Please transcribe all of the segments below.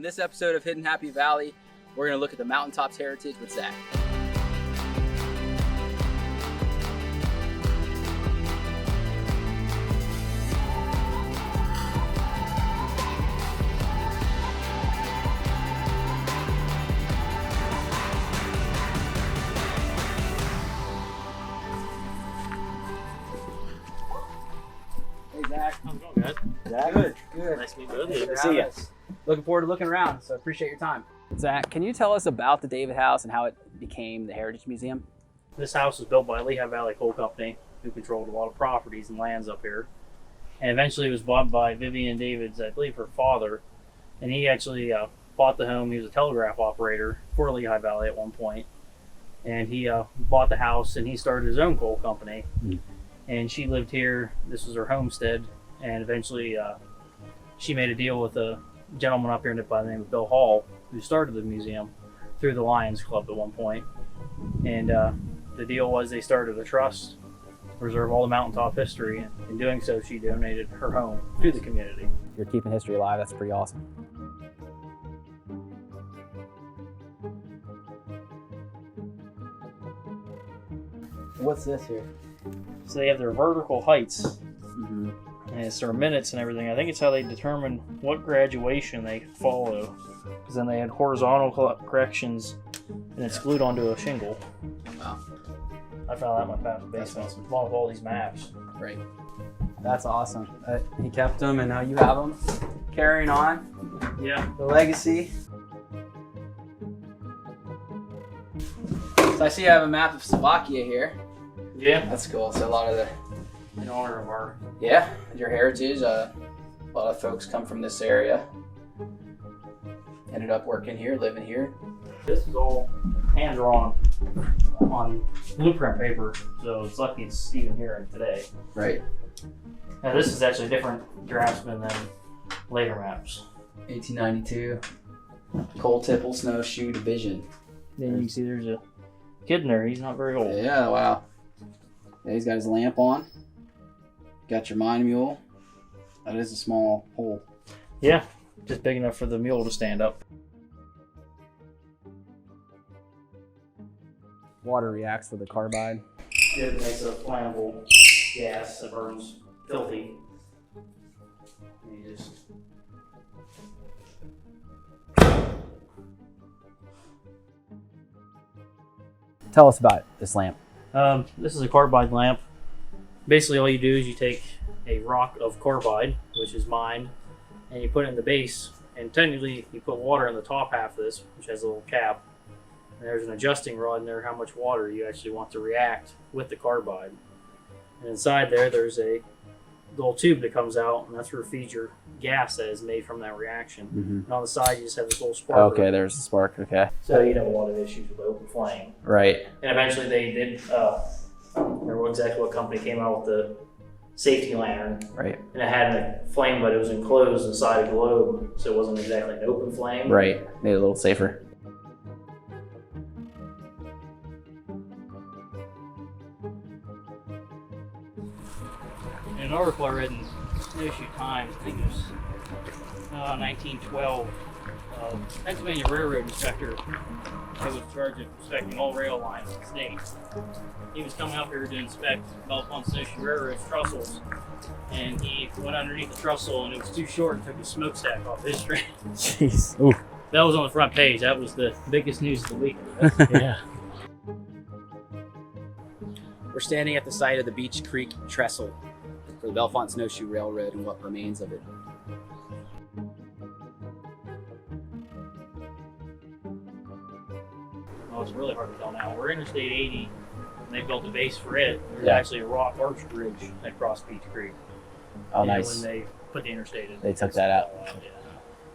On this episode of Hidden Happy Valley, we're going to look at the Mountaintop's heritage with Zach. Hey Zach. How's it going, guys? Zach? Good. Nice to meet both of you. Good to see you. Looking forward to looking around, so appreciate your time. Zach, can you tell us about the David House and how it became the Heritage Museum? This house was built by Lehigh Valley Coal Company, who controlled a lot of properties and lands up here. And eventually it was bought by Vivian David's, I believe, her father. And he actually bought the home. He was a telegraph operator for Lehigh Valley at one point. And he bought the house and he started his own coal company. And she lived here. This was her homestead. And eventually she made a deal with a gentleman up here by the name of Bill Hall, who started the museum through the Lions Club at one point. And the deal was they started a trust to preserve all the Mountaintop history. And in doing so, she donated her home to the community. You're keeping history alive. That's pretty awesome. What's this here? So they have their vertical heights, and it's their minutes and everything. I think it's how they determine what graduation they follow. Because then they had horizontal corrections, and it's glued onto a shingle. Wow. I found that one back in the basement, along with all these maps. Right. That's awesome. He kept them, and now you have them. Carrying on Yeah. the legacy. So I see you have a map of Slovakia here. Yeah. That's cool. So a lot of the, In honor of our... yeah, your heritage. A lot of folks come from this area. Ended up working here, living here. This is all hand-drawn on blueprint paper, so it's lucky it's even here today. Right. Now this is actually a different draftsman than later maps. 1892. Coal Tipple Snowshoe Division. Then you can see there's a kid in there. He's not very old. Yeah, wow. Yeah, he's got his lamp on. Got your mine mule. That is a small hole. Yeah, just big enough for the mule to stand up. Water reacts with the carbide. It makes a flammable gas that burns filthy. And you just... Tell us about this lamp. This is a carbide lamp. Basically all you do is you take a rock of carbide, which is mined, and you put it in the base, and technically you put water in the top half of this, which has a little cap, and there's an adjusting rod in there how much water you actually want to react with the carbide. And inside there's a little tube that comes out, and that's where it feeds your gas that is made from that reaction. And on the side you just have this little spark. Okay, there's the spark, okay. So you'd have a lot of issues with open flame. Right. And eventually they did, I remember exactly what company came out with the safety lantern. Right. And it had a flame, but it was enclosed inside a globe, so it wasn't exactly an open flame. Right. Made it a little safer. In an article I read in Snowshoe Times, I think it was 1912, Pennsylvania Railroad inspector who was in charge of inspecting all rail lines in the state. He was coming up here to inspect Bellefonte Snowshoe Railroad's trussels, and he went underneath the trussel and it was too short and took his smokestack off his train. Jeez. Ooh. That was on the front page. That was the biggest news of the week. Yeah. We're standing at the site of the Beach Creek Trestle for the Bellefonte Snowshoe Railroad and what remains of it. Well, it's really hard to tell now. We're Interstate 80, and they built a base for it. There's Yeah. actually a rock arch bridge that crossed Beach Creek. Oh, And nice. when they put the interstate in. They took that out.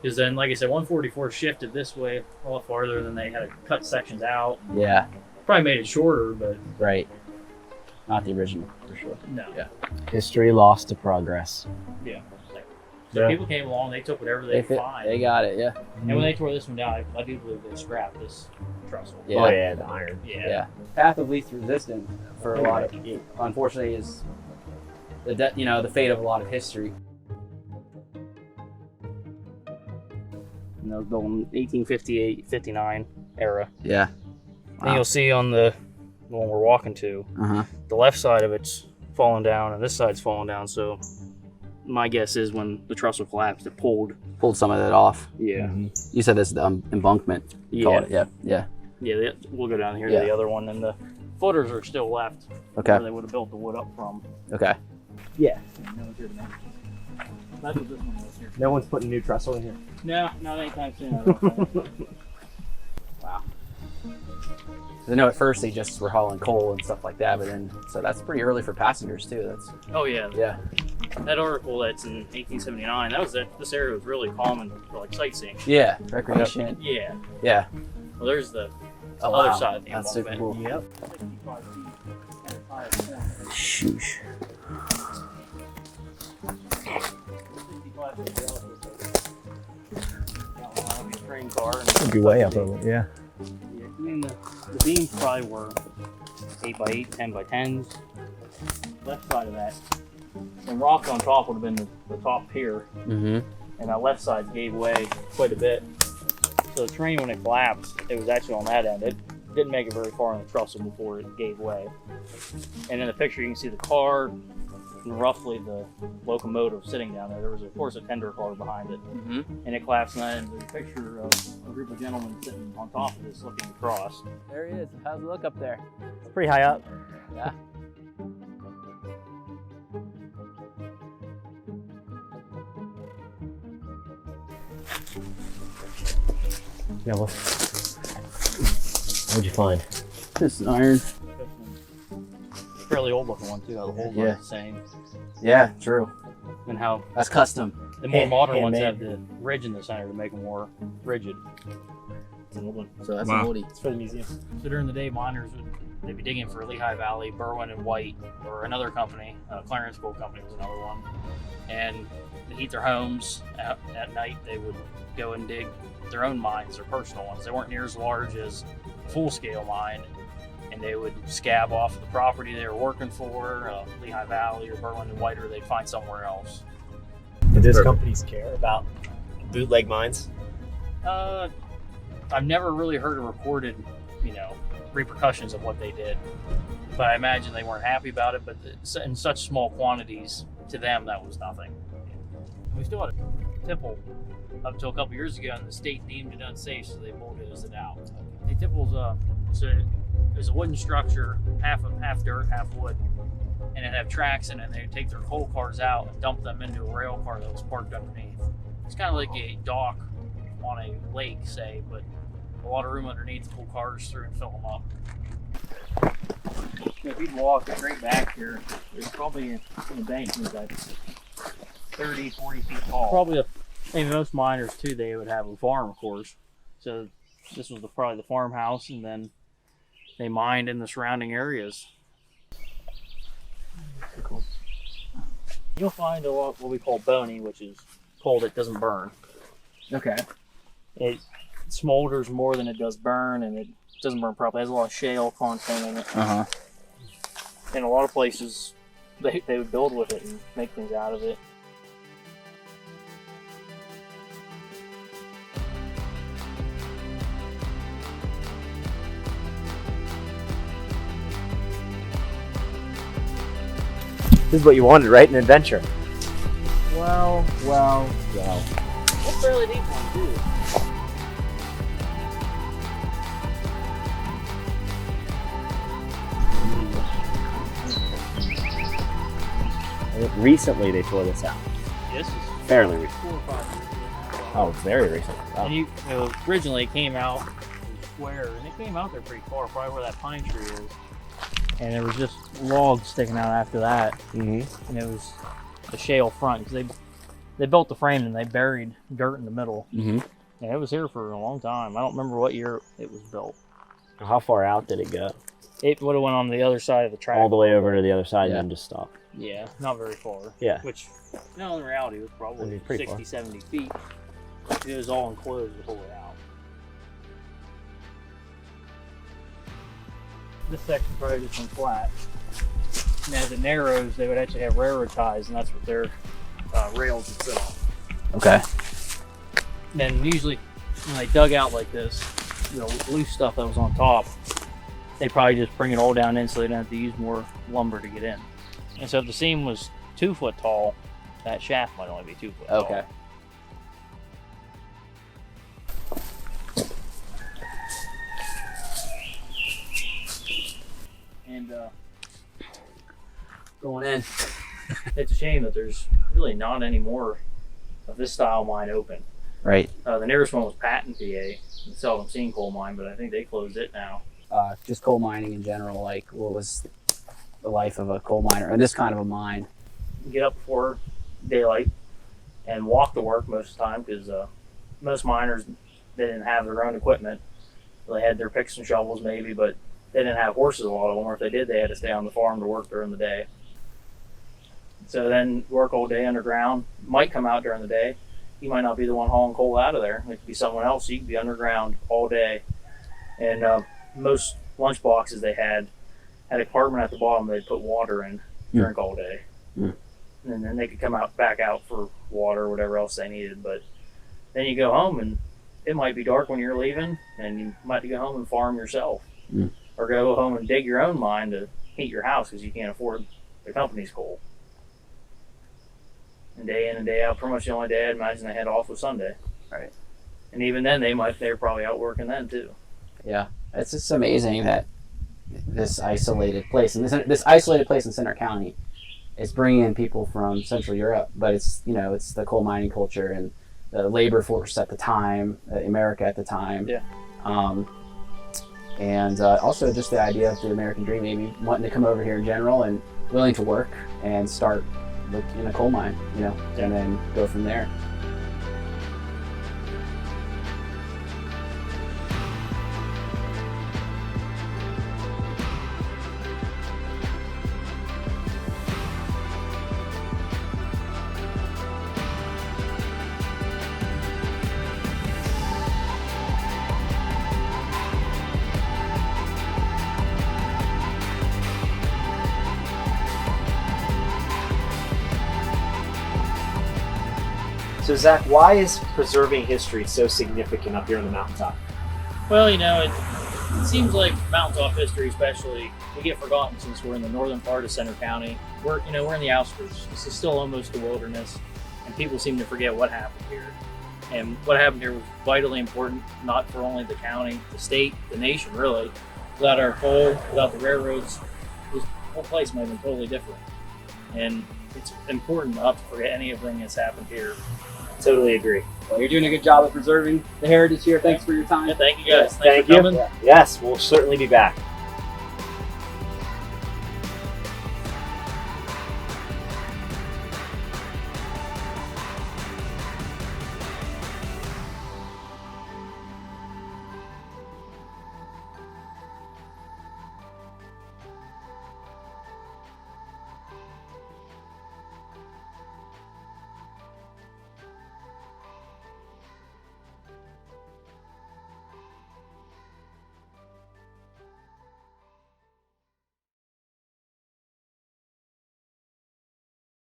Because then, like I said, 144 shifted this way a lot farther than they had to cut sections out. Yeah, Probably made it shorter, but right. Not the original, for sure. no. Yeah. History lost to progress. Yeah. So people came along, they took whatever they could find. They got it, yeah. And when they tore this one down, I do believe they scrapped this trestle. Yeah. Oh yeah, the iron. Yeah. Path of least resistance for a lot of, unfortunately, is the fate of a lot of history. And it was built in 1858, 59 era. Yeah. And you'll see on the one we're walking to, the left side of it's falling down and this side's falling down. So my guess is when the trestle collapsed, it pulled Pulled some of that off. Yeah. You said this is the embankment. You call it. Yeah. We'll go down here Yeah. to the other one, and the footers are still left. Okay. Where they would have built the wood up from. Okay. Yeah. That's what this one was here. No one's putting new trestle in here. No, not anytime soon. I don't think. Wow. I know at first they just were hauling coal and stuff like that, but then so that's pretty early for passengers too. That's Oh yeah. yeah. That article that's in 1879. That was it. This area was really common for like sightseeing. Yeah. Recreation. Yeah. Yeah. Well, there's the Oh, other wow. side of the That's super embankment. cool. Yep. 65 feet at a high point. Shoosh. 65 feet relative to the train car. And Could be way up over. Yeah. Yeah, I mean, the beams probably were 8 by 8, 10 by 10s. Left side of that, the rock on top would have been the top pier, Mm-hmm. and that left side gave way quite a bit. So the train, when it collapsed, it was actually on that end. It didn't make it very far on the trestle before it gave way. And in the picture, you can see the car and roughly the locomotive sitting down there. There was, of course, a tender car behind it, and it collapsed. And there's a picture of a group of gentlemen sitting on top of this looking across. There he is. How's it look up there? It's pretty high up. Yeah. Yeah. Well, what'd you find? This is iron. Fairly old looking one too. How the holes Yeah. are the same, Yeah, true. and how That's custom. the more modern ones have handmade. the ridge in the center to make them more rigid. It's an old one. So that's Wow. an oldie. It's for the museum. So during the day, miners they'd be digging for Lehigh Valley, Berwyn and White, or another company. Clarence Gold Company was another one. And to heat their homes at night, they would go and dig their own mines, their personal ones. They weren't near as large as a full-scale mine, and they would scab off the property they were working for, Lehigh Valley or Berwyn and White, or they'd find somewhere else. Did those companies care about bootleg mines? I've never really heard of reported, repercussions of what they did, but I imagine they weren't happy about it. But in such small quantities, to them, that was nothing. We still had a tipple up until a couple years ago, and the state deemed it unsafe, so they bulldozed it out. The tipple's there's a wooden structure, half dirt, half wood, and it'd have tracks in it. And they'd take their coal cars out and dump them into a rail car that was parked underneath. It's kind of like a dock on a lake, say, but a lot of room underneath to pull cars through and fill them up. If you'd walk straight back here, there's probably an embankment that's 30, 40 feet tall. Probably most miners too, they would have a farm, of course. So this was probably the farmhouse, and then they mined in the surrounding areas. Cool. You'll find a lot what we call bony, which is coal that doesn't burn. Okay. It smolders more than it does burn, and it doesn't burn properly. It has a lot of shale content in it. In a lot of places, they would build with it and make things out of it. This is what you wanted, right? An adventure. Well, it's fairly deep one too. I think recently they tore this out. This is Fairly recent. 4 or 5 years ago. Oh, it's very recent. Oh. And originally it came out square, and it came out there pretty far, probably where that pine tree is. And there was just logs sticking out after that, Mm-hmm. and it was the shale front, because they built the frame and they buried dirt in the middle. Mm-hmm. And it was here for a long time. I don't remember what year it was built. How far out did it go? It would have went on the other side of the track. All the way over to the other side Yeah. and then just stop. Yeah, not very far. Yeah. Which, in reality, was probably That'd be pretty 60, far. 70 feet. It was all enclosed the whole way out. This section probably just went flat. And as it narrows, they would actually have railroad ties, and that's what their rails would sit on. Okay. And then usually when they dug out like this, loose stuff that was on top, they probably just bring it all down in so they don't have to use more lumber to get in. And so if the seam was 2 foot tall, that shaft might only be 2 foot tall. Okay. And Going in. it's a shame that there's really not any more of this style mine open. Right. The nearest one was Patton, PA, the seldom seen coal mine, but I think they closed it now. Just coal mining in general, like what was the life of a coal miner or this kind of a mine? Get up before daylight and walk to work most of the time because most miners, they didn't have their own equipment. They had their picks and shovels maybe, but they didn't have horses, a lot of them, or if they did, they had to stay on the farm to work during the day. So then work all day underground, might come out during the day. You might not be the one hauling coal out of there. It could be someone else. You could be underground all day. And most lunch boxes they had a compartment at the bottom they'd put water in, drink all day. And then they could come back out for water or whatever else they needed. But then you go home and it might be dark when you're leaving and you might go home and farm yourself. Or go home and dig your own mine to heat your house because you can't afford the company's coal. And day in and day out, pretty much the only day I'd imagine they had off was Sunday. Right. And even then, they're probably out working then too. Yeah, it's just amazing that this isolated place, and this isolated place in Center County, is bringing in people from Central Europe. But it's it's the coal mining culture and the labor force at the time, America at the time. Yeah. And also just the idea of the American dream, maybe wanting to come over here in general and willing to work and start in a coal mine, and then go from there. So Zach, why is preserving history so significant up here on the mountaintop? Well, it seems like Mountaintop history, especially, we get forgotten since we're in the northern part of Center County. We're in the outskirts. This is still almost a wilderness, and people seem to forget what happened here. And what happened here was vitally important, not for only the county, the state, the nation, really. Without our coal, without the railroads, this whole place might have been totally different. And it's important not to forget anything that's happened here. Totally agree. Well, you're doing a good job of preserving the heritage here. Thanks for your time. Yeah, thank you guys. Thank for you. coming. Yes, we'll certainly be back.